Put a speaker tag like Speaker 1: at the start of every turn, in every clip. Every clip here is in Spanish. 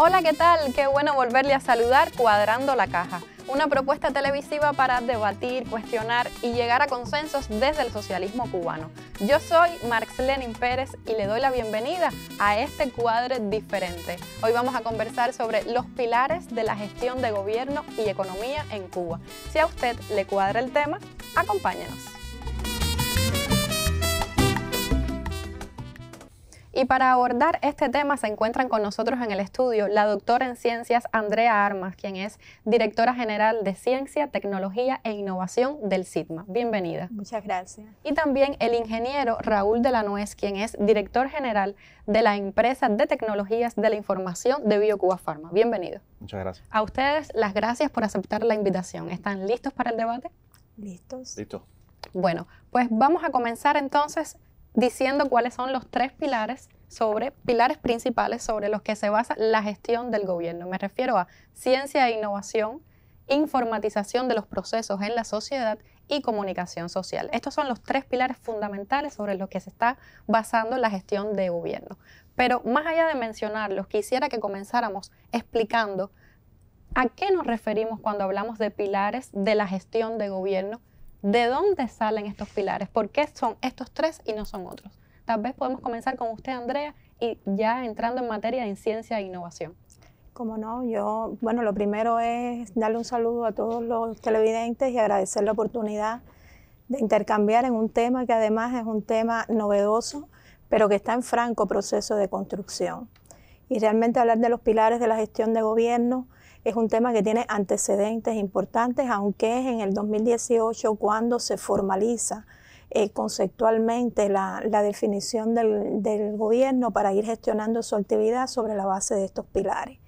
Speaker 1: Hola, ¿qué tal? Qué bueno volverle a saludar Cuadrando la Caja, una propuesta televisiva para debatir, cuestionar y llegar a consensos desde el socialismo cubano. Yo soy Marxlenin Pérez y le doy la bienvenida a este cuadre diferente. Hoy vamos a conversar sobre los pilares de la gestión de gobierno y economía en Cuba. Si a usted le cuadra el tema, acompáñenos. Y para abordar este tema se encuentran con nosotros en el estudio la doctora en Ciencias Andrea Armas, quien es directora general de Ciencia, Tecnología e Innovación del SITMA. Bienvenida.
Speaker 2: Muchas gracias.
Speaker 1: Y también el ingeniero Raúl de la Nuez, quien es director general de la empresa de tecnologías de la información de BioCuba Pharma. Bienvenido.
Speaker 3: Muchas gracias.
Speaker 1: A ustedes las gracias por aceptar la invitación. ¿Están listos para el debate?
Speaker 2: ¿Listos?
Speaker 3: Listo.
Speaker 1: Bueno, pues vamos a comenzar entonces diciendo cuáles son los tres pilares principales sobre los que se basa la gestión del gobierno. Me refiero a ciencia e innovación, informatización de los procesos en la sociedad y comunicación social. Estos son los tres pilares fundamentales sobre los que se está basando la gestión de gobierno. Pero más allá de mencionarlos, quisiera que comenzáramos explicando a qué nos referimos cuando hablamos de pilares de la gestión de gobierno. ¿De dónde salen estos pilares? ¿Por qué son estos tres y no son otros? Tal vez podemos comenzar con usted, Andrea, y ya entrando en materia de ciencia e innovación.
Speaker 2: Como no, lo primero es darle un saludo a todos los televidentes y agradecer la oportunidad de intercambiar en un tema que además es un tema novedoso, pero que está en franco proceso de construcción. Y realmente hablar de los pilares de la gestión de gobierno es un tema que tiene antecedentes importantes, aunque es en el 2018 cuando se formaliza conceptualmente la definición del gobierno para ir gestionando su actividad sobre la base de estos pilares.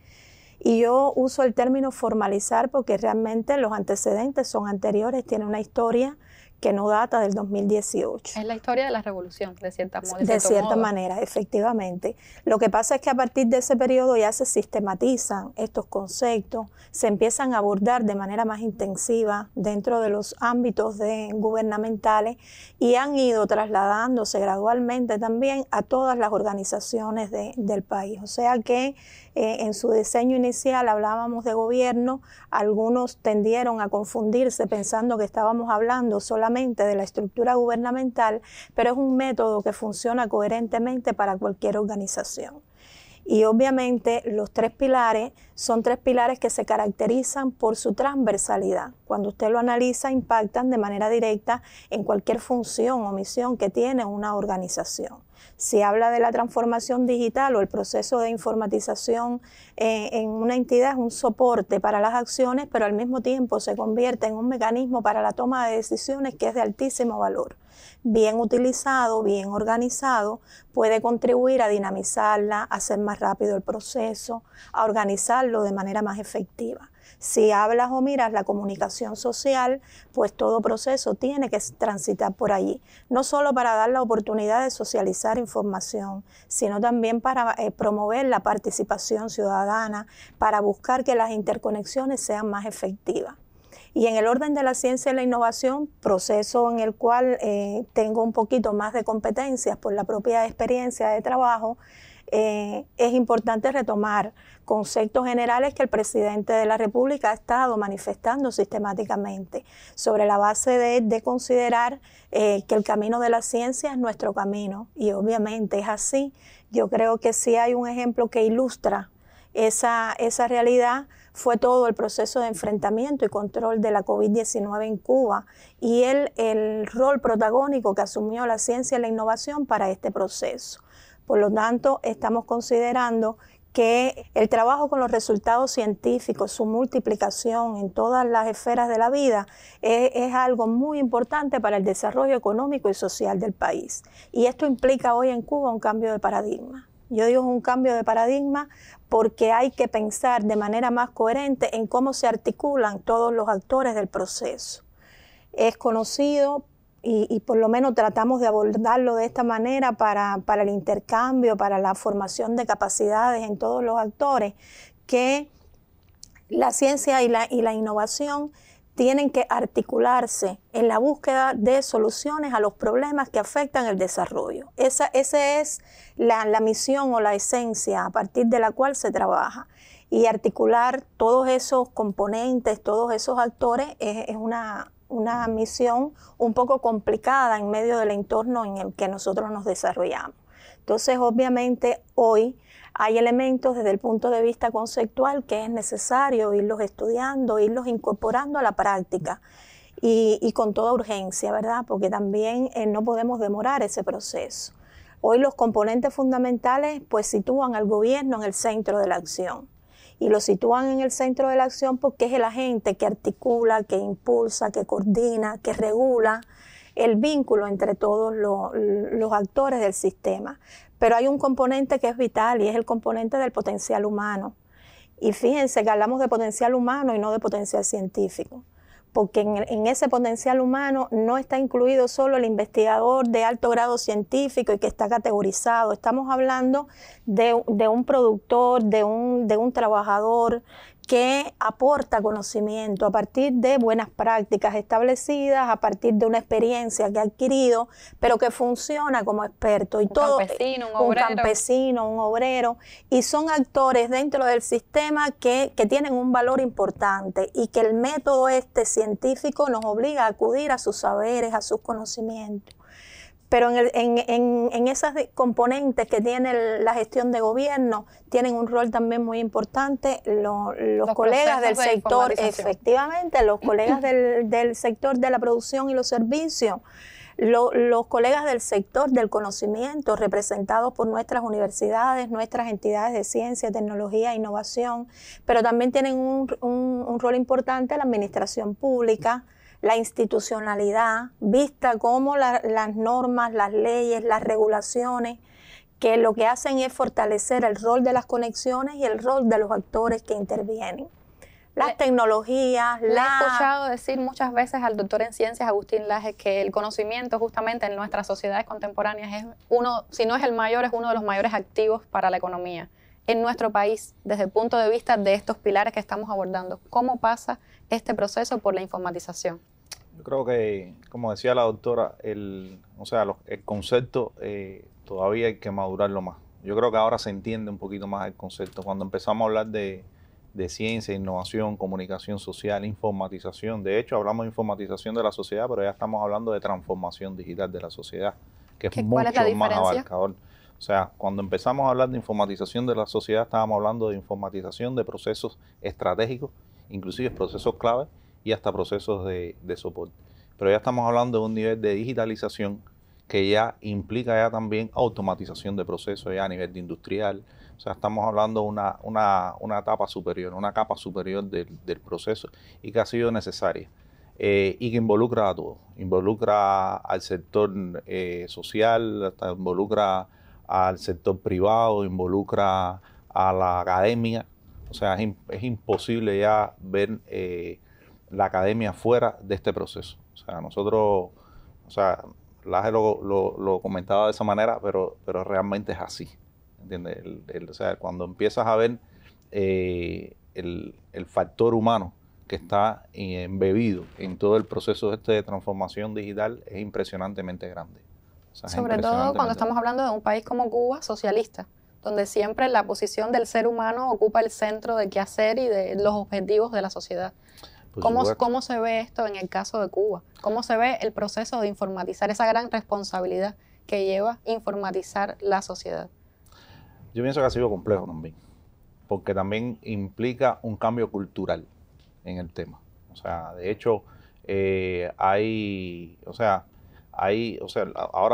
Speaker 2: Y yo uso el término formalizar porque realmente los antecedentes son anteriores, tiene una historia que no data del 2018.
Speaker 1: Es la historia de la revolución, de cierta modo.
Speaker 2: De cierta manera, efectivamente. Lo que pasa es que a partir de ese periodo ya se sistematizan estos conceptos, se empiezan a abordar de manera más intensiva dentro de los ámbitos gubernamentales y han ido trasladándose gradualmente también a todas las organizaciones del país. O sea que en su diseño inicial hablábamos de gobierno, algunos tendieron a confundirse pensando que estábamos hablando solamente de la estructura gubernamental, pero es un método que funciona coherentemente para cualquier organización. Y obviamente los tres pilares son tres pilares que se caracterizan por su transversalidad. Cuando usted lo analiza, impactan de manera directa en cualquier función o misión que tiene una organización. Si habla de la transformación digital o el proceso de informatización en una entidad, es un soporte para las acciones, pero al mismo tiempo se convierte en un mecanismo para la toma de decisiones que es de altísimo valor. Bien utilizado, bien organizado, puede contribuir a dinamizarla, a hacer más rápido el proceso, a organizarlo de manera más efectiva. Si hablas o miras la comunicación social, pues todo proceso tiene que transitar por allí, no solo para dar la oportunidad de socializar información, sino también para promover la participación ciudadana, para buscar que las interconexiones sean más efectivas. Y en el orden de la ciencia y la innovación, proceso en el cual tengo un poquito más de competencias por la propia experiencia de trabajo, es importante retomar conceptos generales que el presidente de la República ha estado manifestando sistemáticamente sobre la base de considerar que el camino de la ciencia es nuestro camino, y obviamente es así. Yo creo que sí hay un ejemplo que ilustra esa realidad. Fue todo el proceso de enfrentamiento y control de la COVID-19 en Cuba y el rol protagónico que asumió la ciencia y la innovación para este proceso. Por lo tanto, estamos considerando que el trabajo con los resultados científicos, su multiplicación en todas las esferas de la vida, es algo muy importante para el desarrollo económico y social del país. Y esto implica hoy en Cuba un cambio de paradigma. Yo digo un cambio de paradigma porque hay que pensar de manera más coherente en cómo se articulan todos los actores del proceso. Es conocido y por lo menos tratamos de abordarlo de esta manera para el intercambio, para la formación de capacidades en todos los actores, que la ciencia y la innovación tienen que articularse en la búsqueda de soluciones a los problemas que afectan el desarrollo. Esa es la misión o la esencia a partir de la cual se trabaja. Y articular todos esos componentes, todos esos actores es una misión un poco complicada en medio del entorno en el que nosotros nos desarrollamos. Entonces, obviamente, hoy hay elementos desde el punto de vista conceptual que es necesario irlos estudiando, irlos incorporando a la práctica y con toda urgencia, ¿verdad? Porque también no podemos demorar ese proceso. Hoy los componentes fundamentales pues sitúan al gobierno en el centro de la acción. Y lo sitúan en el centro de la acción porque es el agente que articula, que impulsa, que coordina, que regula el vínculo entre todos los actores del sistema. Pero hay un componente que es vital y es el componente del potencial humano. Y fíjense que hablamos de potencial humano y no de potencial científico, porque en ese potencial humano no está incluido solo el investigador de alto grado científico y que está categorizado. Estamos hablando de un productor, de un trabajador que aporta conocimiento a partir de buenas prácticas establecidas, a partir de una experiencia que ha adquirido, pero que funciona como experto. Y un campesino, un obrero, y son actores dentro del sistema que tienen un valor importante y que el método científico nos obliga a acudir a sus saberes, a sus conocimientos. Pero en esas componentes que tiene la gestión de gobierno, tienen un rol también muy importante los colegas del sector, efectivamente, los colegas del sector de la producción y los servicios, los colegas del sector del conocimiento, representados por nuestras universidades, nuestras entidades de ciencia, tecnología e innovación, pero también tienen un rol importante la administración pública, la institucionalidad, vista como las normas, las leyes, las regulaciones, que lo que hacen es fortalecer el rol de las conexiones y el rol de los actores que intervienen. Las tecnologías,
Speaker 1: he escuchado decir muchas veces al doctor en ciencias, Agustín Laje, que el conocimiento justamente en nuestras sociedades contemporáneas es uno, si no es el mayor, es uno de los mayores activos para la economía. En nuestro país, desde el punto de vista de estos pilares que estamos abordando, ¿cómo pasa este proceso por la informatización?
Speaker 3: Yo creo que, como decía la doctora, el concepto todavía hay que madurarlo más. Yo creo que ahora se entiende un poquito más el concepto. Cuando empezamos a hablar de ciencia, innovación, comunicación social, informatización, de hecho hablamos de informatización de la sociedad, pero ya estamos hablando de transformación digital de la sociedad, que es mucho más abarcador. O sea, cuando empezamos a hablar de informatización de la sociedad, estábamos hablando de informatización de procesos estratégicos, inclusive procesos clave, y hasta procesos de soporte. Pero ya estamos hablando de un nivel de digitalización que ya implica ya también automatización de procesos ya a nivel de industrial. O sea, estamos hablando de una etapa superior, una capa superior del proceso y que ha sido necesaria y que involucra a todos. Involucra al sector social, hasta involucra al sector privado, involucra a la academia. O sea, es imposible ya ver la academia fuera de este proceso. O sea, nosotros, Laje lo comentaba de esa manera, pero realmente es así, ¿entiendes? O sea, cuando empiezas a ver el factor humano que está embebido en todo el proceso de transformación digital es impresionantemente grande. O sea,
Speaker 1: sobre todo cuando estamos hablando de un país como Cuba, socialista, donde siempre la posición del ser humano ocupa el centro de qué hacer y de los objetivos de la sociedad. ¿Cómo se ve esto en el caso de Cuba? ¿Cómo se ve el proceso de informatizar, esa gran responsabilidad que lleva informatizar la sociedad?
Speaker 3: Yo pienso que ha sido complejo también, porque también implica un cambio cultural en el tema. O sea, de hecho, ahora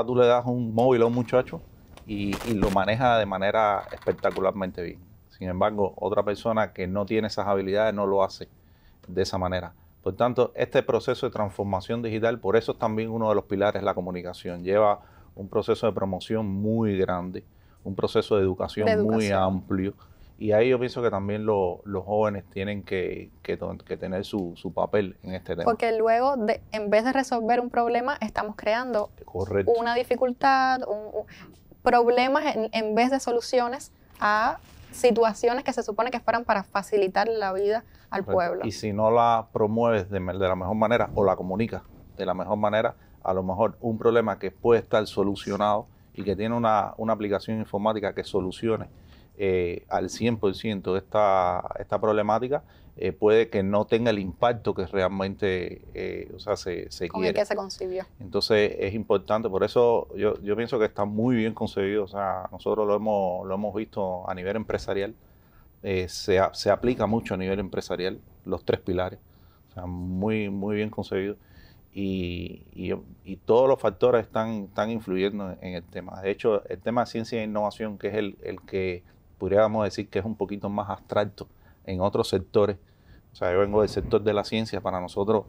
Speaker 3: tú le das un móvil a un muchacho y lo maneja de manera espectacularmente bien. Sin embargo, otra persona que no tiene esas habilidades no lo hace de esa manera. Por tanto, este proceso de transformación digital, por eso es también uno de los pilares la comunicación. Lleva un proceso de promoción muy grande, un proceso de educación muy amplio. Y ahí yo pienso que también los jóvenes tienen que tener su papel en este tema.
Speaker 1: Porque luego, en vez de resolver un problema, estamos creando una dificultad, problemas en vez de soluciones a situaciones que se supone que fueran para facilitar la vida al pueblo.
Speaker 3: Y si no la promueves de la mejor manera o la comunicas de la mejor manera, a lo mejor un problema que puede estar solucionado y que tiene una aplicación informática que solucione al 100% esta problemática, puede que no tenga el impacto que realmente se
Speaker 1: con
Speaker 3: quiere.
Speaker 1: el que se concibió.
Speaker 3: Entonces es importante, por eso yo pienso que está muy bien concebido. O sea, nosotros lo hemos visto a nivel empresarial, se aplica mucho a nivel empresarial, los 3 pilares, o sea, muy, muy bien concebido. Y todos los factores están influyendo en el tema. De hecho, el tema de ciencia e innovación, que es el que podríamos decir que es un poquito más abstracto en otros sectores. O sea, yo vengo del sector de la ciencia. Para nosotros,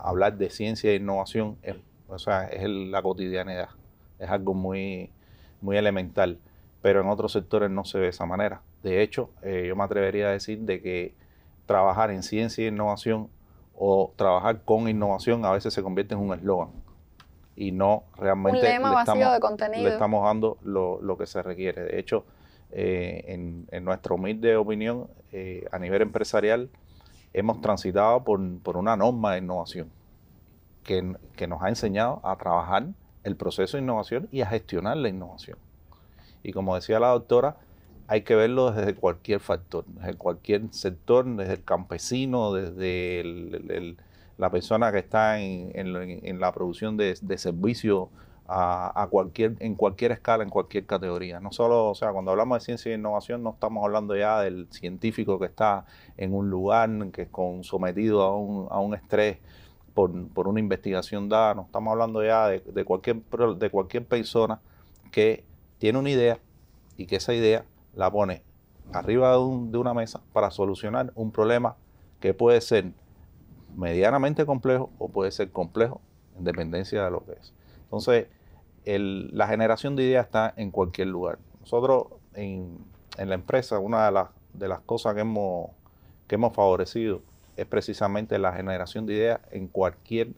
Speaker 3: hablar de ciencia e innovación es la cotidianidad. Es algo muy, muy elemental. Pero en otros sectores no se ve de esa manera. De hecho, yo me atrevería a decir de que trabajar en ciencia e innovación o trabajar con innovación a veces se convierte en un eslogan y no realmente
Speaker 1: un lema vacío de contenido.
Speaker 3: Le estamos dando lo que se requiere. De hecho, en nuestra humilde opinión, a nivel empresarial, hemos transitado por una norma de innovación que nos ha enseñado a trabajar el proceso de innovación y a gestionar la innovación. Y como decía la doctora, hay que verlo desde cualquier factor, desde cualquier sector, desde el campesino, desde la persona que está en la producción de servicios en cualquier escala, en cualquier categoría. No solo, o sea, cuando hablamos de ciencia e innovación no estamos hablando ya del científico que está en un lugar, que es sometido a un estrés por una investigación dada. No estamos hablando ya de cualquier persona que tiene una idea y que esa idea la pone arriba de una mesa para solucionar un problema que puede ser medianamente complejo o puede ser complejo en dependencia de lo que es. Entonces, la generación de ideas está en cualquier lugar. Nosotros en la empresa, una de las cosas que hemos favorecido es precisamente la generación de ideas en cualquier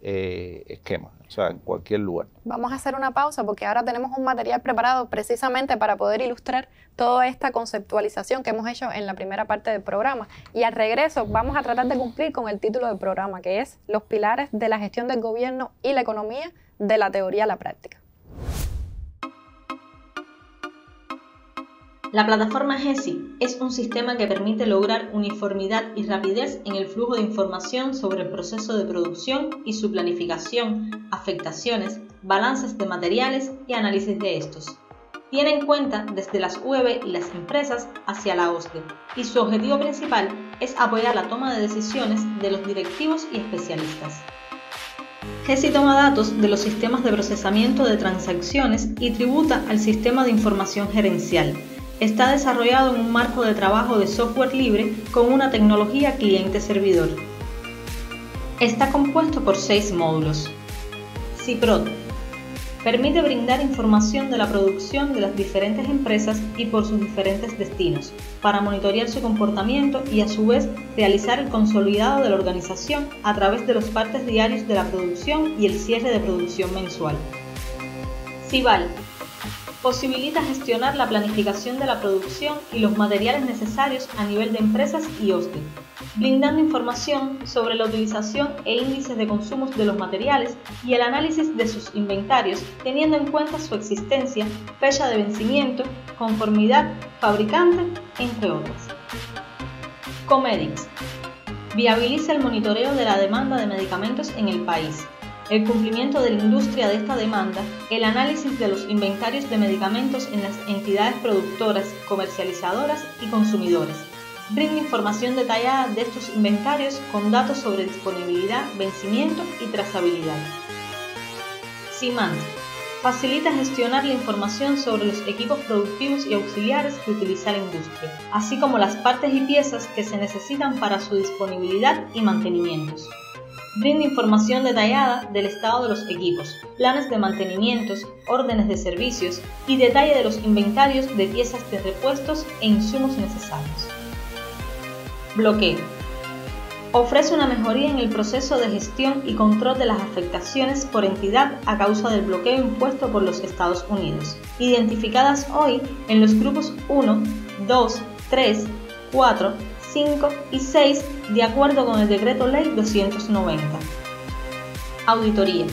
Speaker 3: esquema, o sea, en cualquier lugar.
Speaker 1: Vamos a hacer una pausa porque ahora tenemos un material preparado precisamente para poder ilustrar toda esta conceptualización que hemos hecho en la primera parte del programa. Y al regreso vamos a tratar de cumplir con el título del programa, que es Los pilares de la gestión del gobierno y la economía, de la teoría a la práctica.
Speaker 4: La plataforma GESI es un sistema que permite lograr uniformidad y rapidez en el flujo de información sobre el proceso de producción y su planificación, afectaciones, balances de materiales y análisis de estos. Tiene en cuenta desde las UEB y las empresas hacia la OSDE, y su objetivo principal es apoyar la toma de decisiones de los directivos y especialistas. GESI toma datos de los sistemas de procesamiento de transacciones y tributa al sistema de información gerencial. Está desarrollado en un marco de trabajo de software libre con una tecnología cliente-servidor. Está compuesto por 6 módulos. CIPROD permite brindar información de la producción de las diferentes empresas y por sus diferentes destinos, para monitorear su comportamiento y a su vez realizar el consolidado de la organización a través de los partes diarios de la producción y el cierre de producción mensual. CIVAL posibilita gestionar la planificación de la producción y los materiales necesarios a nivel de empresas y OSDE, brindando información sobre la utilización e índices de consumos de los materiales y el análisis de sus inventarios, teniendo en cuenta su existencia, fecha de vencimiento, conformidad, fabricante, entre otras. Comedix viabiliza el monitoreo de la demanda de medicamentos en el país, el cumplimiento de la industria de esta demanda, el análisis de los inventarios de medicamentos en las entidades productoras, comercializadoras y consumidores. Brinda información detallada de estos inventarios con datos sobre disponibilidad, vencimiento y trazabilidad. CIMANT facilita gestionar la información sobre los equipos productivos y auxiliares que utiliza la industria, así como las partes y piezas que se necesitan para su disponibilidad y mantenimientos. Brinda información detallada del estado de los equipos, planes de mantenimientos, órdenes de servicios y detalle de los inventarios de piezas de repuestos e insumos necesarios. Bloqueo Ofrece una mejoría en el proceso de gestión y control de las afectaciones por entidad a causa del bloqueo impuesto por los Estados Unidos, identificadas hoy en los grupos 1, 2, 3, 4, 5 y 6 de acuerdo con el Decreto Ley 290. Auditoría.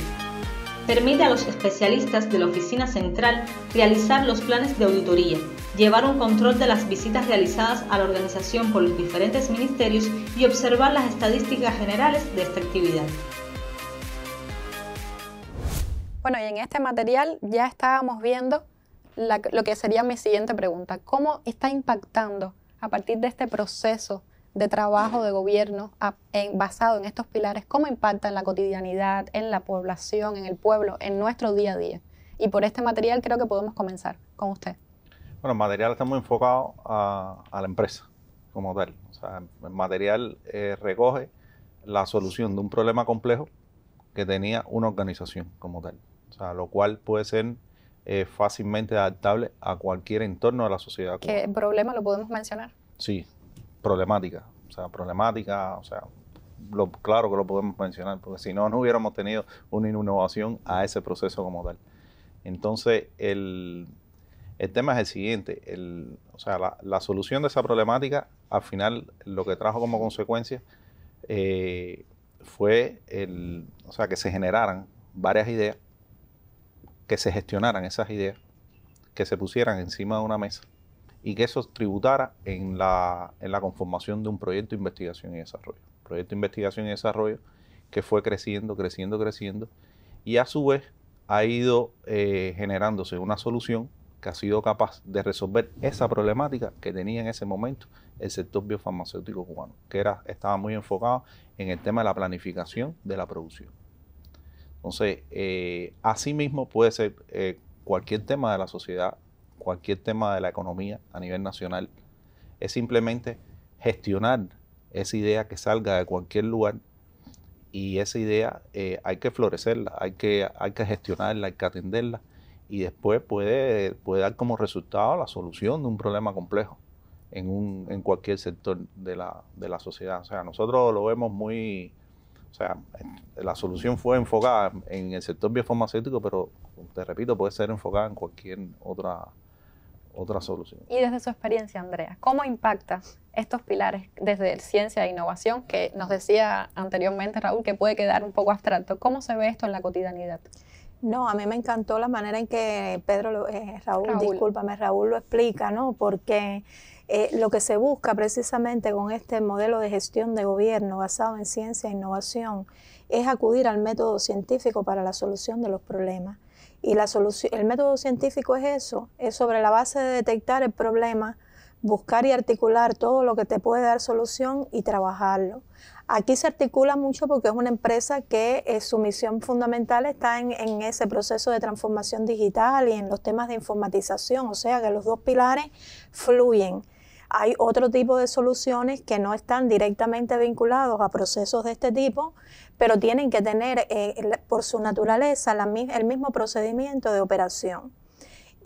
Speaker 4: Permite a los especialistas de la Oficina Central realizar los planes de auditoría, llevar un control de las visitas realizadas a la organización por los diferentes ministerios y observar las estadísticas generales de esta actividad.
Speaker 1: Bueno, y en este material ya estábamos viendo lo que sería mi siguiente pregunta. ¿Cómo está impactando a partir de este proceso de trabajo de gobierno basado en estos pilares, cómo impacta en la cotidianidad, en la población, en el pueblo, en nuestro día a día? Y por este material creo que podemos comenzar con usted.
Speaker 3: Bueno, el material está muy enfocado a la empresa como tal. O sea, el material recoge la solución de un problema complejo que tenía una organización como tal. O sea, lo cual puede ser fácilmente adaptable a cualquier entorno de la sociedad cubana.
Speaker 1: ¿Qué problema lo podemos mencionar?
Speaker 3: Sí, problemática. O sea, claro que lo podemos mencionar, porque si no, no hubiéramos tenido una innovación a ese proceso como tal. Entonces, el tema es el siguiente, o sea, la solución de esa problemática, al final, lo que trajo como consecuencia fue o sea, que se generaran varias ideas, que se gestionaran esas ideas, que se pusieran encima de una mesa y que eso tributara en la conformación de un proyecto de investigación y desarrollo. Proyecto de investigación y desarrollo que fue creciendo y a su vez ha ido generándose una solución que ha sido capaz de resolver esa problemática que tenía en ese momento el sector biofarmacéutico cubano, que estaba muy enfocado en el tema de la planificación de la producción. Entonces, asimismo puede ser cualquier tema de la sociedad, cualquier tema de la economía a nivel nacional. Es simplemente gestionar esa idea que salga de cualquier lugar y esa idea hay que florecerla, hay que gestionarla, hay que atenderla y después puede dar como resultado la solución de un problema complejo en cualquier sector de la sociedad. O sea, nosotros lo vemos muy... O sea, la solución fue enfocada en el sector biofarmacéutico, pero te repito, puede ser enfocada en cualquier otra solución.
Speaker 1: Y desde su experiencia, Andrea, ¿cómo impacta estos pilares desde ciencia e innovación, que nos decía anteriormente Raúl que puede quedar un poco abstracto? ¿Cómo se ve esto en la cotidianidad?
Speaker 2: No, a mí me encantó la manera en que Raúl lo explica, ¿no? Porque lo que se busca precisamente con este modelo de gestión de gobierno basado en ciencia e innovación es acudir al método científico para la solución de los problemas. Y el método científico es eso, es sobre la base de detectar el problema, buscar y articular todo lo que te puede dar solución y trabajarlo. Aquí se articula mucho porque es una empresa que su misión fundamental está en ese proceso de transformación digital y en los temas de informatización, o sea que los dos pilares fluyen. Hay otro tipo de soluciones que no están directamente vinculados a procesos de este tipo, pero tienen que tener por su naturaleza el mismo procedimiento de operación.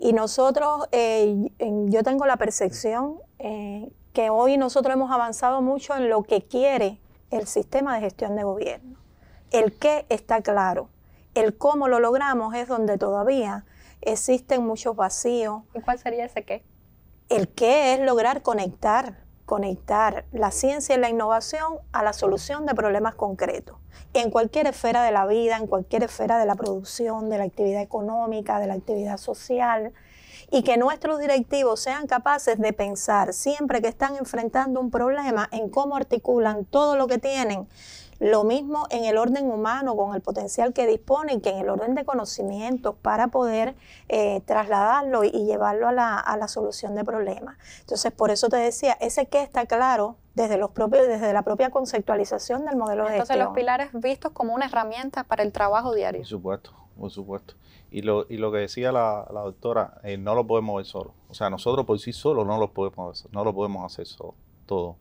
Speaker 2: Y nosotros, yo tengo la percepción que hoy nosotros hemos avanzado mucho en lo que quiere el sistema de gestión de gobierno. El qué está claro, el cómo lo logramos es donde todavía existen muchos vacíos.
Speaker 1: ¿Y cuál sería ese qué?
Speaker 2: El qué es lograr conectar la ciencia y la innovación a la solución de problemas concretos. En cualquier esfera de la vida, en cualquier esfera de la producción, de la actividad económica, de la actividad social, y que nuestros directivos sean capaces de pensar siempre que están enfrentando un problema en cómo articulan todo lo que tienen, lo mismo en el orden humano con el potencial que disponen que en el orden de conocimientos para poder trasladarlo y llevarlo a la solución de problemas. Entonces, por eso te decía, ese qué está claro desde la propia conceptualización del modelo de gestión.
Speaker 1: Entonces, los pilares vistos como una herramienta para el trabajo diario.
Speaker 3: Por supuesto. Y lo que decía la doctora, no lo podemos ver solo. O sea, nosotros por sí solos no lo podemos hacer todo.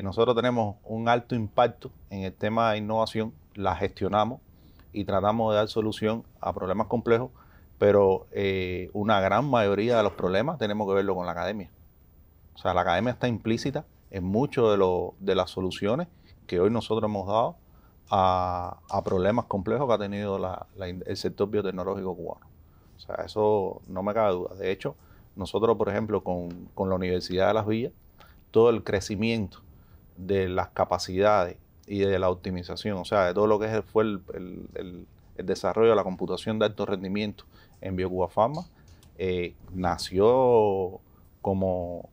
Speaker 3: Nosotros tenemos un alto impacto en el tema de innovación, la gestionamos y tratamos de dar solución a problemas complejos, pero una gran mayoría de los problemas tenemos que verlo con la academia. O sea, la academia está implícita en muchas de las soluciones que hoy nosotros hemos dado a problemas complejos que ha tenido el sector biotecnológico cubano. O sea, eso no me cabe duda. De hecho, nosotros, por ejemplo, con la Universidad de Las Villas, todo el crecimiento de las capacidades y de la optimización, o sea, de todo lo que fue el desarrollo de la computación de alto rendimiento en BioCuba Pharma, nació como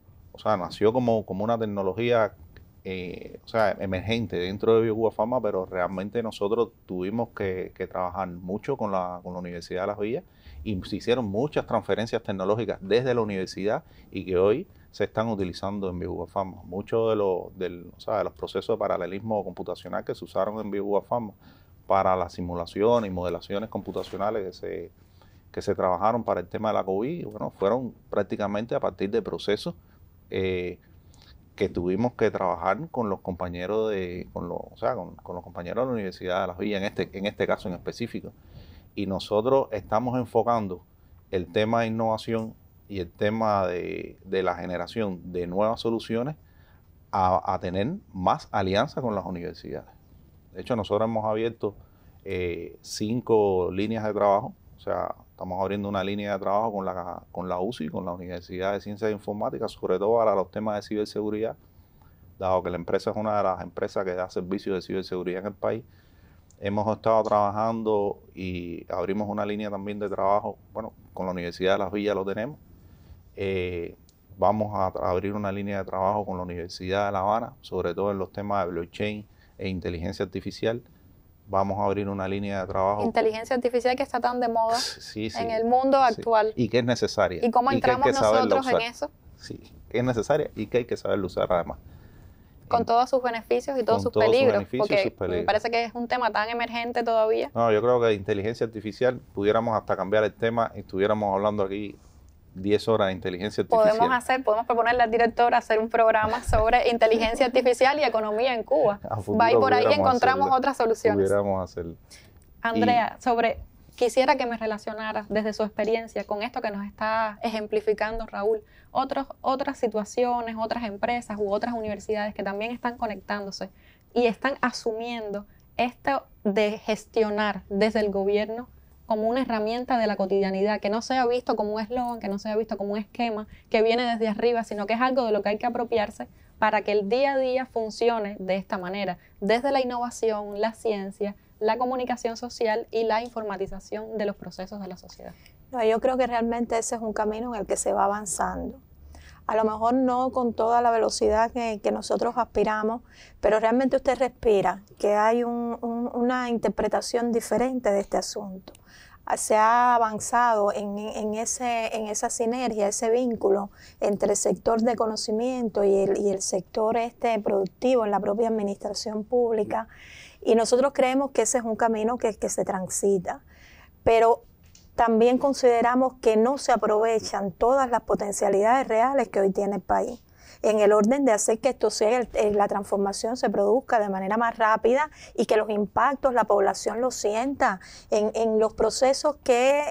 Speaker 3: una tecnología emergente dentro de BioCuba Pharma, pero realmente nosotros tuvimos que trabajar mucho con la Universidad de Las Villas y se hicieron muchas transferencias tecnológicas desde la universidad y que hoy se están utilizando en BioCuba Pharma. Muchos de los procesos de paralelismo computacional que se usaron en BioCuba Pharma para la simulación y modelaciones computacionales que se trabajaron para el tema de la COVID, bueno, fueron prácticamente a partir de procesos que tuvimos que trabajar con los compañeros con los compañeros de la Universidad de Las Villas, en este caso en específico. Y nosotros estamos enfocando el tema de innovación y el tema de la generación de nuevas soluciones a tener más alianza con las universidades. De hecho, nosotros hemos abierto 5 líneas de trabajo. O sea, estamos abriendo una línea de trabajo con la UCI, con la Universidad de Ciencias e Informática, sobre todo para los temas de ciberseguridad, dado que la empresa es una de las empresas que da servicios de ciberseguridad en el país. Hemos estado trabajando y abrimos una línea también de trabajo, bueno, con la Universidad de Las Villas lo tenemos. Vamos a abrir una línea de trabajo con la Universidad de La Habana, sobre todo en los temas de blockchain e inteligencia artificial. Vamos a abrir una línea de trabajo.
Speaker 1: Inteligencia artificial que está tan de moda en el mundo actual.
Speaker 3: Y que es necesaria.
Speaker 1: ¿Y cómo entramos nosotros en eso?
Speaker 3: Sí, que es necesaria y que hay que saberlo usar además.
Speaker 1: Con todos sus beneficios y todos sus peligros, porque me parece que es un tema tan emergente todavía.
Speaker 3: No, yo creo que de inteligencia artificial pudiéramos hasta cambiar el tema y estuviéramos hablando aquí 10 horas de inteligencia artificial.
Speaker 1: Podemos proponerle al director hacer un programa sobre inteligencia artificial y economía en Cuba. Va y por ahí encontramos otras soluciones.
Speaker 3: Pudiéramos hacerlo.
Speaker 1: Andrea, quisiera que me relacionara desde su experiencia con esto que nos está ejemplificando Raúl, otras situaciones, otras empresas u otras universidades que también están conectándose y están asumiendo esto de gestionar desde el gobierno como una herramienta de la cotidianidad, que no sea visto como un eslogan, que no sea visto como un esquema que viene desde arriba, sino que es algo de lo que hay que apropiarse para que el día a día funcione de esta manera, desde la innovación, la ciencia, la comunicación social y la informatización de los procesos de la sociedad.
Speaker 2: No, yo creo que realmente ese es un camino en el que se va avanzando. A lo mejor no con toda la velocidad que nosotros aspiramos, pero realmente usted respira que hay una interpretación diferente de este asunto. Se ha avanzado en esa sinergia, ese vínculo entre el sector de conocimiento y el sector productivo en la propia administración pública, y nosotros creemos que ese es un camino que se transita, pero también consideramos que no se aprovechan todas las potencialidades reales que hoy tiene el país, en el orden de hacer que esto sea, la transformación se produzca de manera más rápida y que los impactos, la población lo sienta en los procesos que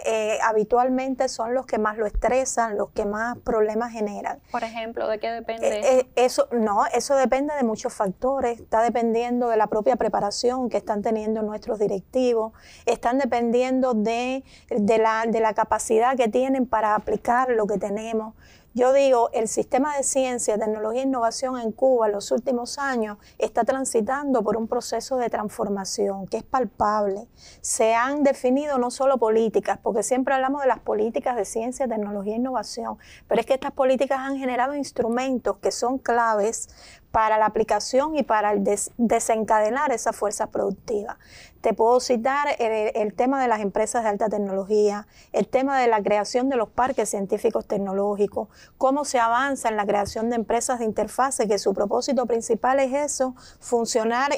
Speaker 2: habitualmente son los que más lo estresan, los que más problemas generan.
Speaker 1: Por ejemplo, ¿de qué depende
Speaker 2: eso? Eso depende de muchos factores, está dependiendo de la propia preparación que están teniendo nuestros directivos, están dependiendo de la capacidad que tienen para aplicar lo que tenemos. Yo digo, el sistema de ciencia, tecnología e innovación en Cuba en los últimos años está transitando por un proceso de transformación que es palpable. Se han definido no solo políticas, porque siempre hablamos de las políticas de ciencia, tecnología e innovación, pero es que estas políticas han generado instrumentos que son claves para la aplicación y para desencadenar esa fuerza productiva. Te puedo citar el tema de las empresas de alta tecnología, el tema de la creación de los parques científicos tecnológicos, cómo se avanza en la creación de empresas de interfase, que su propósito principal es eso, funcionar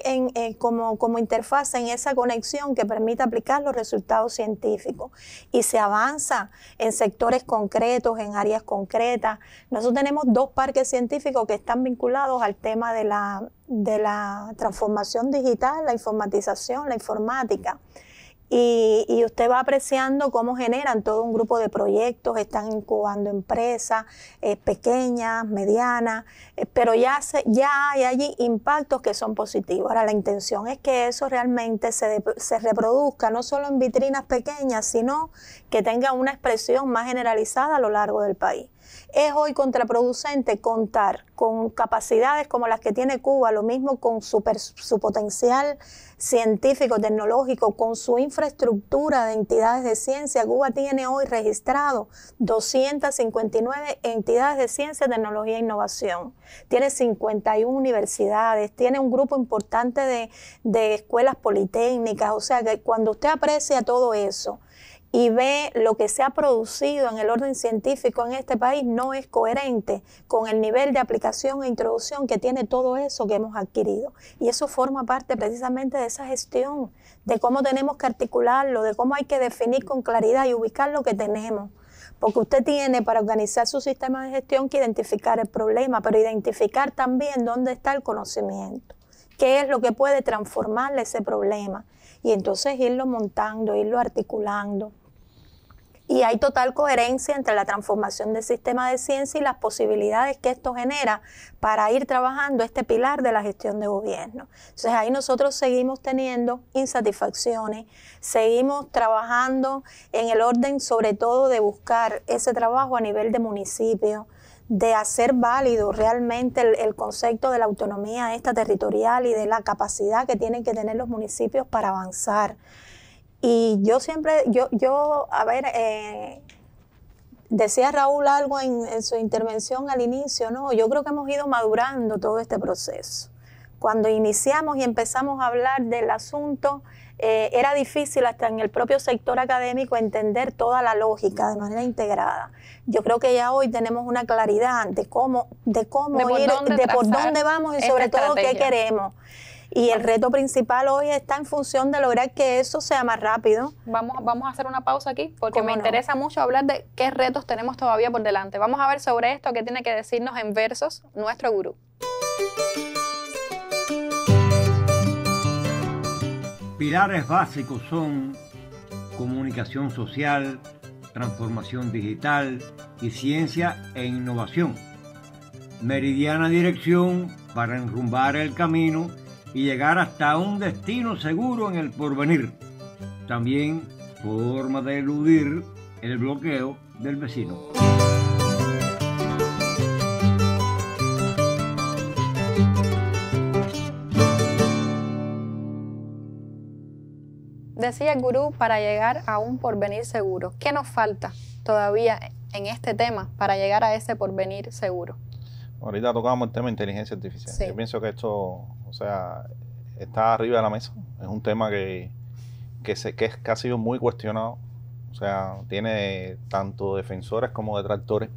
Speaker 2: como interfase en esa conexión que permita aplicar los resultados científicos. Y se avanza en sectores concretos, en áreas concretas. Nosotros tenemos 2 parques científicos que están vinculados al tema de la transformación digital, la informatización, la informática. Y usted va apreciando cómo generan todo un grupo de proyectos, están incubando empresas pequeñas, medianas, pero ya hay allí impactos que son positivos. Ahora, la intención es que eso realmente se reproduzca no solo en vitrinas pequeñas, sino que tenga una expresión más generalizada a lo largo del país. Es hoy contraproducente contar con capacidades como las que tiene Cuba, lo mismo con su potencial científico, tecnológico, con su infraestructura de entidades de ciencia. Cuba tiene hoy registrado 259 entidades de ciencia, tecnología e innovación. Tiene 51 universidades, tiene un grupo importante de escuelas politécnicas. O sea que cuando usted aprecia todo eso y ve lo que se ha producido en el orden científico en este país, no es coherente con el nivel de aplicación e introducción que tiene todo eso que hemos adquirido. Y eso forma parte precisamente de esa gestión, de cómo tenemos que articularlo, de cómo hay que definir con claridad y ubicar lo que tenemos. Porque usted tiene para organizar su sistema de gestión que identificar el problema, pero identificar también dónde está el conocimiento, qué es lo que puede transformarle ese problema. Y entonces irlo montando, irlo articulando. Y hay total coherencia entre la transformación del sistema de ciencia y las posibilidades que esto genera para ir trabajando este pilar de la gestión de gobierno. Entonces ahí nosotros seguimos teniendo insatisfacciones, seguimos trabajando en el orden sobre todo de buscar ese trabajo a nivel de municipio, de hacer válido realmente el concepto de la autonomía esta territorial y de la capacidad que tienen que tener los municipios para avanzar. Y yo siempre, decía Raúl algo en su intervención al inicio, ¿no? Yo creo que hemos ido madurando todo este proceso. Cuando iniciamos y empezamos a hablar del asunto, era difícil hasta en el propio sector académico entender toda la lógica de manera integrada. Yo creo que ya hoy tenemos una claridad de cómo ir, por dónde vamos y sobre todo qué queremos. Y el reto principal hoy está en función de lograr que eso sea más rápido.
Speaker 1: Vamos a hacer una pausa aquí porque me interesa mucho hablar de qué retos tenemos todavía por delante. Vamos a ver sobre esto qué tiene que decirnos en versos nuestro gurú.
Speaker 5: Pilares básicos son comunicación social, transformación digital y ciencia e innovación. Meridiana dirección para enrumbar el camino y llegar hasta un destino seguro en el porvenir. También forma de eludir el bloqueo del vecino.
Speaker 1: Decía el gurú, para llegar a un porvenir seguro. ¿Qué nos falta todavía en este tema para llegar a ese porvenir seguro?
Speaker 3: Ahorita tocamos el tema de inteligencia artificial.
Speaker 1: Sí.
Speaker 3: Yo pienso que esto, o sea, está arriba de la mesa. Es un tema que ha sido muy cuestionado. O sea, tiene tanto defensores como detractores.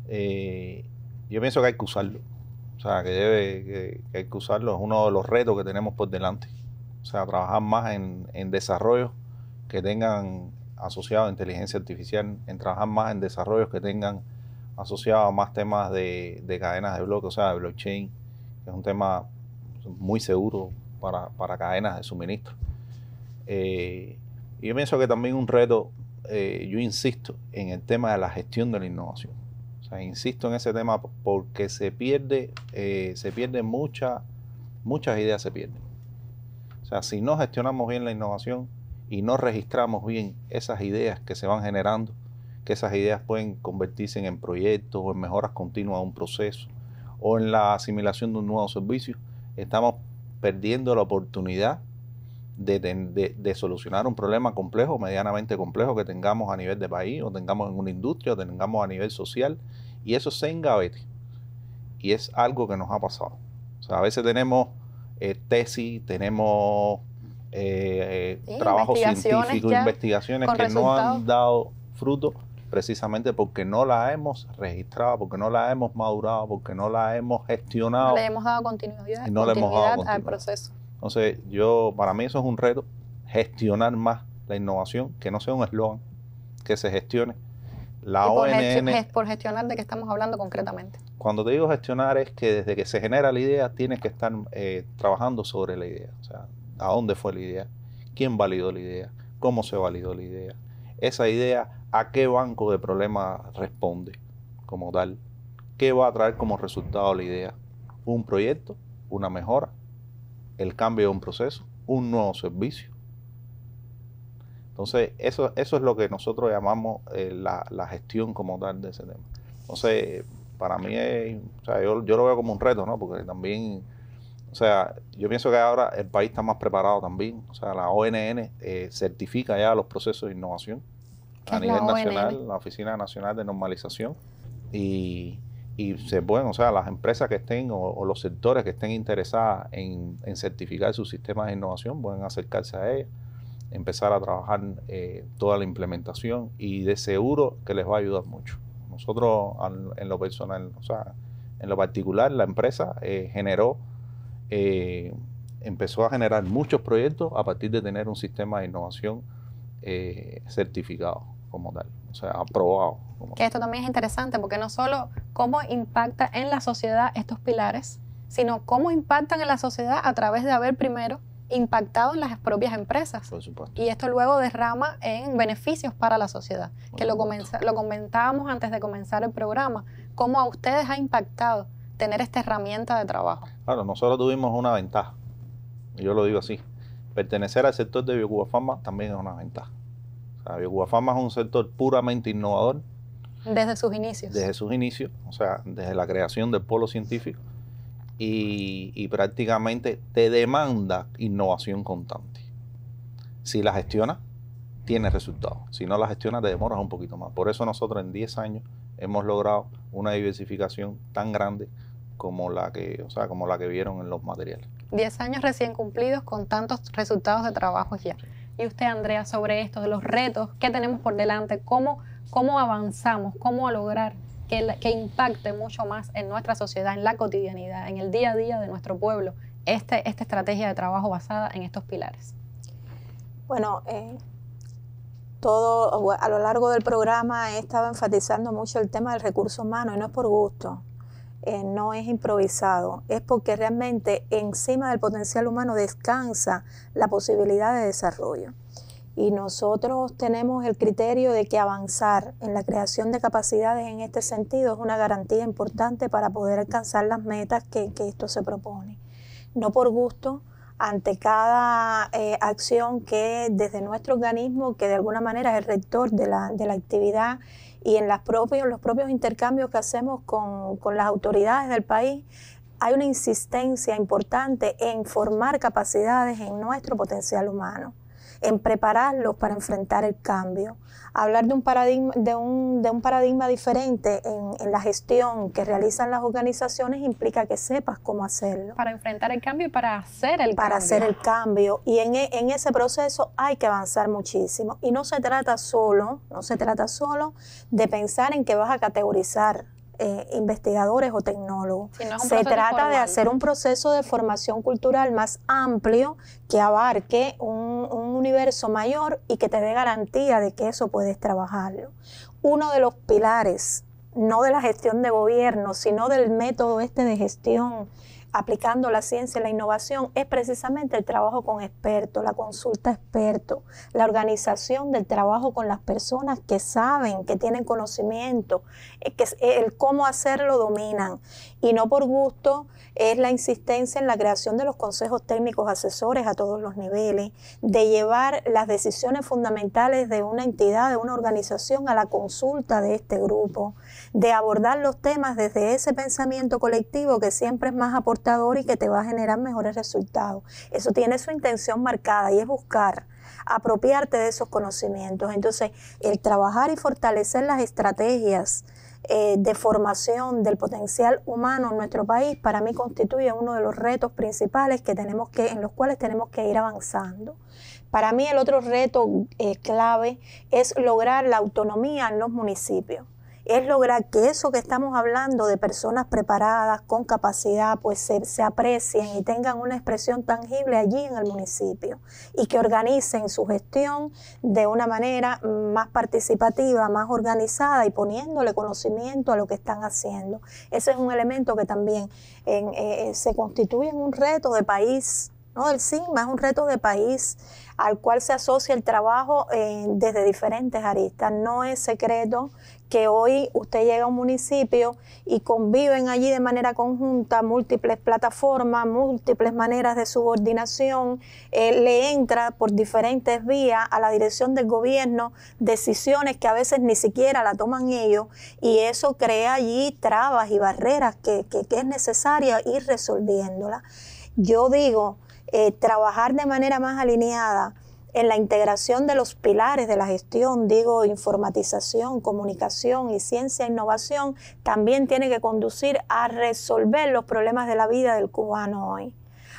Speaker 3: Yo pienso que hay que usarlo. O sea, que hay que usarlo. Es uno de los retos que tenemos por delante. O sea, trabajar más en desarrollos que tengan asociado a inteligencia artificial, en trabajar más en desarrollos que tengan asociado a más temas de cadenas de bloques, o sea, de blockchain, que es un tema muy seguro para cadenas de suministro. Y yo pienso que también un reto, yo insisto en el tema de la gestión de la innovación. O sea, insisto en ese tema porque se pierden muchas ideas se pierden. O sea, si no gestionamos bien la innovación y no registramos bien esas ideas que se van generando, que esas ideas pueden convertirse en proyectos o en mejoras continuas de un proceso o en la asimilación de un nuevo servicio, estamos perdiendo la oportunidad de solucionar un problema complejo, medianamente complejo que tengamos a nivel de país o tengamos en una industria o tengamos a nivel social, y eso se engavete. Y es algo que nos ha pasado. O sea, a veces tenemos tesis, tenemos trabajos científicos, investigaciones que no han dado fruto precisamente porque no la hemos registrado, porque no la hemos madurado, porque no la hemos gestionado.
Speaker 1: No le hemos dado continuidad, al proceso.
Speaker 3: Entonces, para mí eso es un reto, gestionar más la innovación, que no sea un eslogan, que se gestione.
Speaker 1: Por gestionar, ¿de qué estamos hablando concretamente?
Speaker 3: Cuando te digo gestionar es que desde que se genera la idea tienes que estar trabajando sobre la idea. O sea, ¿a dónde fue la idea? quién validó la idea, cómo se validó la idea, esa idea a qué banco de problemas responde como tal, qué va a traer como resultado la idea, un proyecto, una mejora, el cambio de un proceso, un nuevo servicio. Entonces, eso es lo que nosotros llamamos la gestión como tal de ese tema. Entonces, para mí o sea, yo lo veo como un reto, ¿no? Porque también, o sea, yo pienso que ahora el país está más preparado también. O sea, la ONN certifica ya los procesos de innovación a nivel nacional, la Oficina Nacional de Normalización. Y se pueden, o sea, las empresas que estén o los sectores que estén interesadas en certificar sus sistemas de innovación pueden acercarse a ella, empezar a trabajar toda la implementación y de seguro que les va a ayudar mucho. Nosotros en lo personal, o sea, en lo particular, la empresa empezó a generar muchos proyectos a partir de tener un sistema de innovación certificado como tal, o sea, aprobado.
Speaker 1: Que esto también es interesante porque no solo cómo impacta en la sociedad estos pilares, sino cómo impactan en la sociedad a través de haber primero impactado en las propias empresas.
Speaker 3: Por supuesto.
Speaker 1: Y esto luego derrama en beneficios para la sociedad. Que lo comentábamos antes de comenzar el programa, cómo a ustedes ha impactado tener esta herramienta de trabajo.
Speaker 3: Claro, nosotros tuvimos una ventaja, yo lo digo así, pertenecer al sector de BioCuba Pharma también es una ventaja. O sea, BioCuba Pharma es un sector puramente innovador.
Speaker 1: Desde sus inicios.
Speaker 3: Desde sus inicios, o sea, desde la creación del polo científico. Y prácticamente te demanda innovación constante. Si la gestionas, tienes resultados. Si no la gestionas, te demoras un poquito más. Por eso nosotros en 10 años hemos logrado una diversificación tan grande como la que vieron en los materiales.
Speaker 1: 10 años recién cumplidos con tantos resultados de trabajo ya. Y usted, Andrea, sobre esto, de los retos que tenemos por delante, cómo avanzamos, cómo lograr que impacte mucho más en nuestra sociedad, en la cotidianidad, en el día a día de nuestro pueblo, esta estrategia de trabajo basada en estos pilares.
Speaker 2: Bueno, a lo largo del programa he estado enfatizando mucho el tema del recurso humano y no es por gusto. No es improvisado, es porque realmente encima del potencial humano descansa la posibilidad de desarrollo. Y nosotros tenemos el criterio de que avanzar en la creación de capacidades en este sentido es una garantía importante para poder alcanzar las metas que esto se propone. No por gusto, ante cada acción que desde nuestro organismo, que de alguna manera es el rector de la actividad, y en los propios intercambios que hacemos con las autoridades del país, hay una insistencia importante en formar capacidades en nuestro potencial humano, en prepararlos para enfrentar el cambio. Hablar de un paradigma diferente en la gestión que realizan las organizaciones implica que sepas cómo hacerlo.
Speaker 1: Para enfrentar el cambio y para hacer el cambio.
Speaker 2: Para hacer el cambio. Y en ese proceso hay que avanzar muchísimo. Y no se trata solo de pensar en que vas a categorizar investigadores o tecnólogos. Se trata de hacer un proceso de formación cultural más amplio que abarque un universo mayor y que te dé garantía de que eso puedes trabajarlo. Uno de los pilares, no de la gestión de gobierno, sino del método de gestión aplicando la ciencia y la innovación, es precisamente el trabajo con expertos, la consulta a expertos, la organización del trabajo con las personas que saben, que tienen conocimiento, que el cómo hacerlo dominan. Y no por gusto es la insistencia en la creación de los consejos técnicos asesores a todos los niveles, de llevar las decisiones fundamentales de una entidad, de una organización a la consulta de este grupo, de abordar los temas desde ese pensamiento colectivo que siempre es más aportador y que te va a generar mejores resultados. Eso tiene su intención marcada y es buscar apropiarte de esos conocimientos. Entonces, el trabajar y fortalecer las estrategias de formación del potencial humano en nuestro país, para mí constituye uno de los retos principales en los cuales tenemos que ir avanzando. Para mí el otro reto clave es lograr la autonomía en los municipios. Es lograr que eso que estamos hablando de personas preparadas, con capacidad, pues se aprecien y tengan una expresión tangible allí en el municipio y que organicen su gestión de una manera más participativa, más organizada y poniéndole conocimiento a lo que están haciendo. Ese es un elemento que también se constituye en un reto de país no del sigma, es un reto de país al cual se asocia el trabajo desde diferentes aristas. No es secreto que hoy usted llega a un municipio y conviven allí de manera conjunta múltiples plataformas, múltiples maneras de subordinación, le entra por diferentes vías a la dirección del gobierno decisiones que a veces ni siquiera la toman ellos, y eso crea allí trabas y barreras que es necesaria ir resolviéndolas. Yo digo, trabajar de manera más alineada en la integración de los pilares de la gestión, digo, informatización, comunicación y ciencia e innovación, también tiene que conducir a resolver los problemas de la vida del cubano hoy,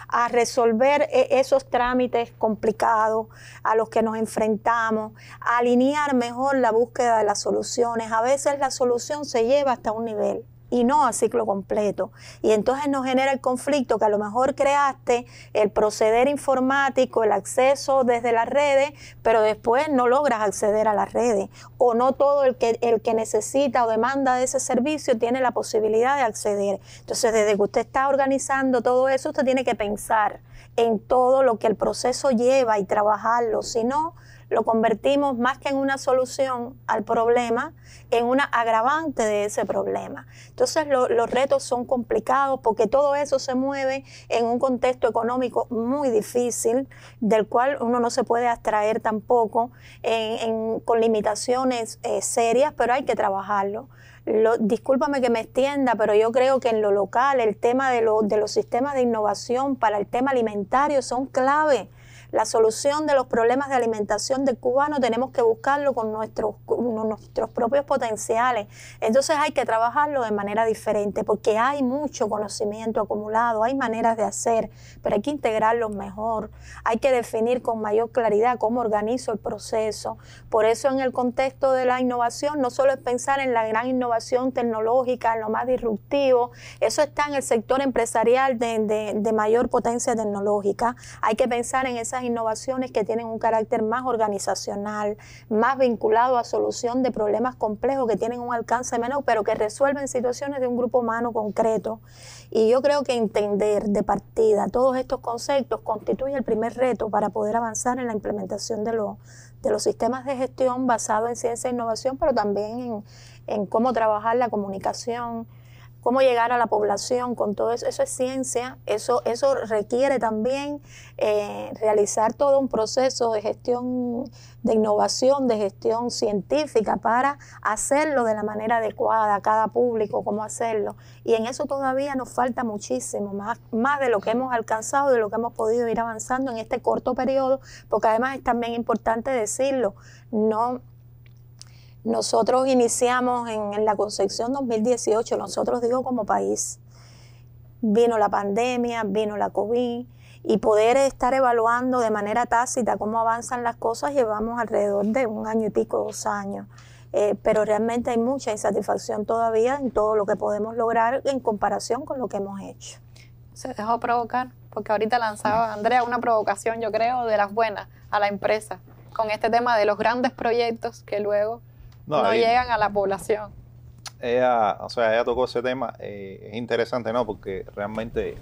Speaker 2: a resolver esos trámites complicados a los que nos enfrentamos, a alinear mejor la búsqueda de las soluciones. A veces la solución se lleva hasta un nivel y no a ciclo completo. Y entonces nos genera el conflicto que a lo mejor creaste el proceder informático, el acceso desde las redes, pero después no logras acceder a las redes. O no todo el que necesita o demanda de ese servicio tiene la posibilidad de acceder. Entonces, desde que usted está organizando todo eso, usted tiene que pensar en todo lo que el proceso lleva y trabajarlo. Si no, lo convertimos más que en una solución al problema, en una agravante de ese problema. Entonces los retos son complicados porque todo eso se mueve en un contexto económico muy difícil, del cual uno no se puede abstraer tampoco, con limitaciones serias, pero hay que trabajarlo. Discúlpame que me extienda, pero yo creo que en lo local el tema de los sistemas de innovación para el tema alimentario son clave. La solución de los problemas de alimentación del cubano tenemos que buscarlo con nuestros propios potenciales. Entonces hay que trabajarlo de manera diferente porque hay mucho conocimiento acumulado, hay maneras de hacer, pero hay que integrarlos mejor. Hay que definir con mayor claridad cómo organizo el proceso. Por eso en el contexto de la innovación no solo es pensar en la gran innovación tecnológica, en lo más disruptivo, eso está en el sector empresarial de mayor potencia tecnológica. Hay que pensar en esas innovaciones que tienen un carácter más organizacional, más vinculado a solución de problemas complejos que tienen un alcance menor, pero que resuelven situaciones de un grupo humano concreto. Y yo creo que entender de partida todos estos conceptos constituye el primer reto para poder avanzar en la implementación de los sistemas de gestión basados en ciencia e innovación, pero también en cómo trabajar la comunicación, cómo llegar a la población con todo eso. Eso es ciencia, eso requiere también realizar todo un proceso de gestión, de innovación, de gestión científica para hacerlo de la manera adecuada a cada público, cómo hacerlo. Y en eso todavía nos falta muchísimo, más de lo que hemos alcanzado, de lo que hemos podido ir avanzando en este corto periodo, porque además es también importante decirlo, nosotros iniciamos en la concepción 2018, nosotros digo como país, vino la pandemia, vino la COVID, y poder estar evaluando de manera tácita cómo avanzan las cosas, llevamos alrededor de 1 año y pico, 2 años. Pero realmente hay mucha insatisfacción todavía en todo lo que podemos lograr en comparación con lo que hemos hecho.
Speaker 1: Se dejó provocar, porque ahorita lanzaba Andrea una provocación, yo creo, de las buenas a la empresa, con este tema de los grandes proyectos que luego no llegan a la población.
Speaker 3: Ella tocó ese tema, es interesante, ¿no? Porque realmente,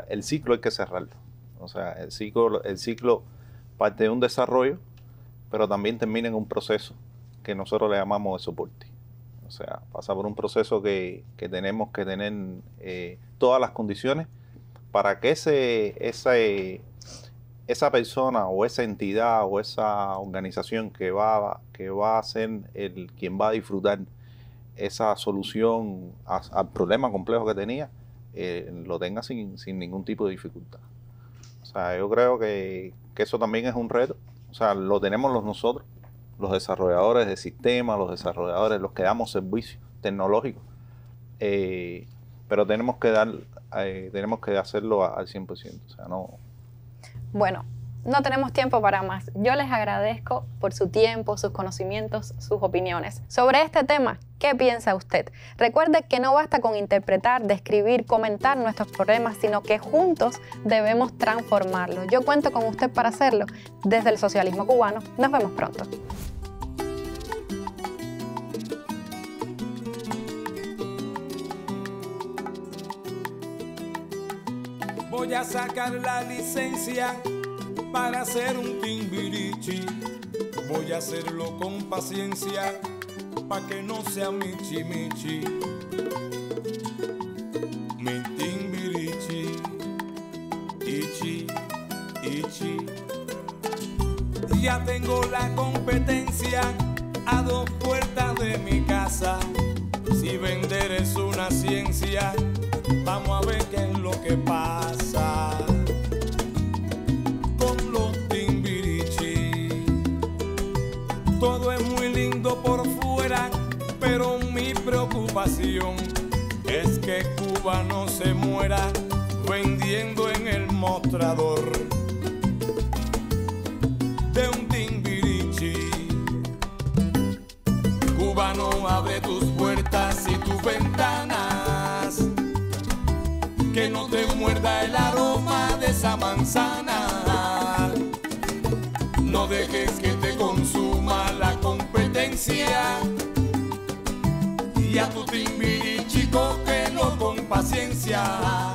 Speaker 3: el ciclo hay que cerrarlo. El ciclo parte de un desarrollo, pero también termina en un proceso que nosotros le llamamos de soporte. Pasa por un proceso que tenemos que tener todas las condiciones para que esa persona o esa entidad o esa organización que va a ser quien va a disfrutar esa solución al problema complejo que tenía, lo tenga sin ningún tipo de dificultad. Yo creo que eso también es un reto. Lo tenemos nosotros, los desarrolladores de sistemas, los desarrolladores, los que damos servicios tecnológicos, pero tenemos que hacerlo al 100%.
Speaker 1: Bueno, no tenemos tiempo para más. Yo les agradezco por su tiempo, sus conocimientos, sus opiniones. Sobre este tema, ¿qué piensa usted? Recuerde que no basta con interpretar, describir, comentar nuestros problemas, sino que juntos debemos transformarlos. Yo cuento con usted para hacerlo desde el socialismo cubano. Nos vemos pronto.
Speaker 6: Voy a sacar la licencia para hacer un timbirichi. Voy a hacerlo con paciencia pa' que no sea michi michi. Mi timbirichi, ichi, ichi. Ya tengo la competencia a 2 puertas de mi casa. Si vender es una ciencia, vamos a ver qué es lo que pasa con los timbirichi. Todo es muy lindo por fuera, pero mi preocupación es que Cuba no se muera vendiendo en el mostrador de un timbirichi. Cubano, abre tus puertas y tus ventanas, que no te muerda el aroma de esa manzana. No dejes que te consuma la competencia, y a tu timbirichi cógelo con paciencia.